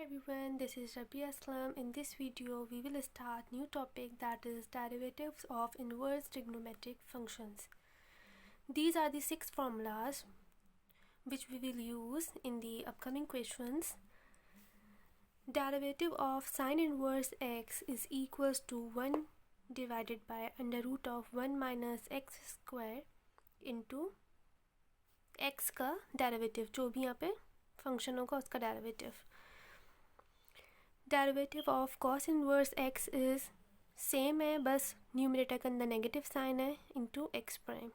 everyone, this is Rabbia. In this video, we will start new topic, that is derivatives of inverse trigonometric functions. These are the 6 formulas which we will use in the upcoming questions. Derivative of sine inverse x is equals to 1 divided by under root of 1 minus x square into x का derivative, जो भी यहाँ पे function होगा उसका derivative. Derivative of cos inverse x is same है, बस numerator के अंदर नेगेटिव साइन है, into x prime.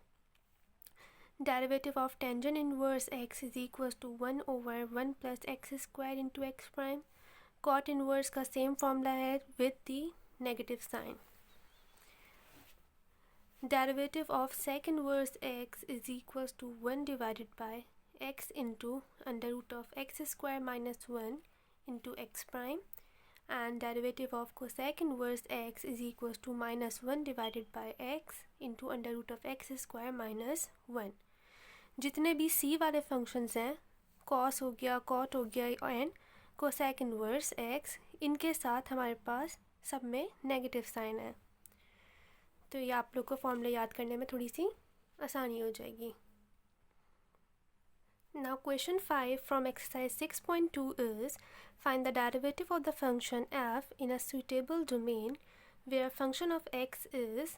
Derivative of tangent inverse x is equal to 1 over 1 plus x square into x prime. Cot inverse का same formula है with the negative sign. Derivative of sec inverse x is equals to 1 divided by x into under root of x square minus 1 into x prime, and derivative of cosec inverse x is equals to minus 1 divided by x into under root of x square minus 1. जितने भी c वाले functions हैं, cos हो गया, cot हो गया and cosec inverse x, इनके साथ हमारे पास सब में नेगेटिव साइन है. तो ये आप लोग को फॉर्मूला याद करने में थोड़ी सी आसानी हो जाएगी. Now question 5 from exercise 6.2 is find the derivative of the function f in a suitable domain where function of x is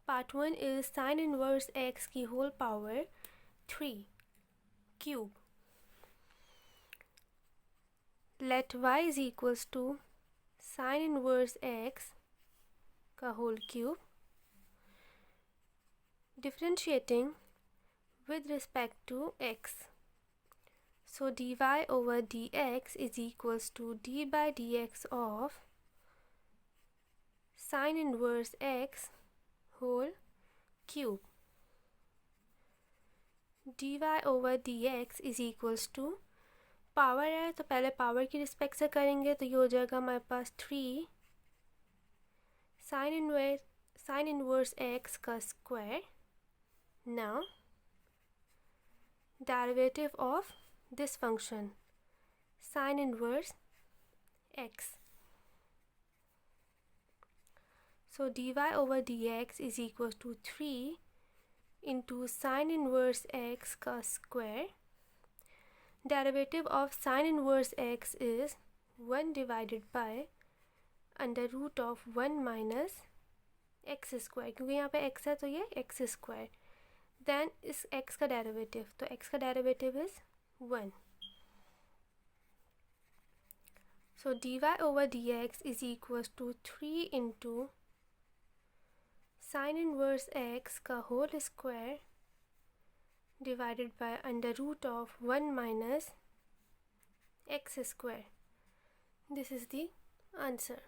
part 1 is sine inverse x की whole power 3 cube. Let y is equals to sine inverse x का whole cube. Differentiating with respect to x. So dy over dx is equals to d by dx of sine inverse x whole cube. dy over dx is equals to power है तो पहले power की respect से करेंगे, तो ये हो जाएगा हमारे पास 3 साइन इनवर्स x का square. Now derivative of this function sine inverse x. So dy over dx is equals to 3 into sine inverse x का square. Derivative of sine inverse x is 1 divided by under root of 1 minus x square, क्योंकि यहाँ पे x है तो ये x square. Then इस x का derivative, तो x का derivative is 1. So dy over dx is equals to 3 into sine inverse x का whole square divided by under root of 1 minus x square. This is the answer.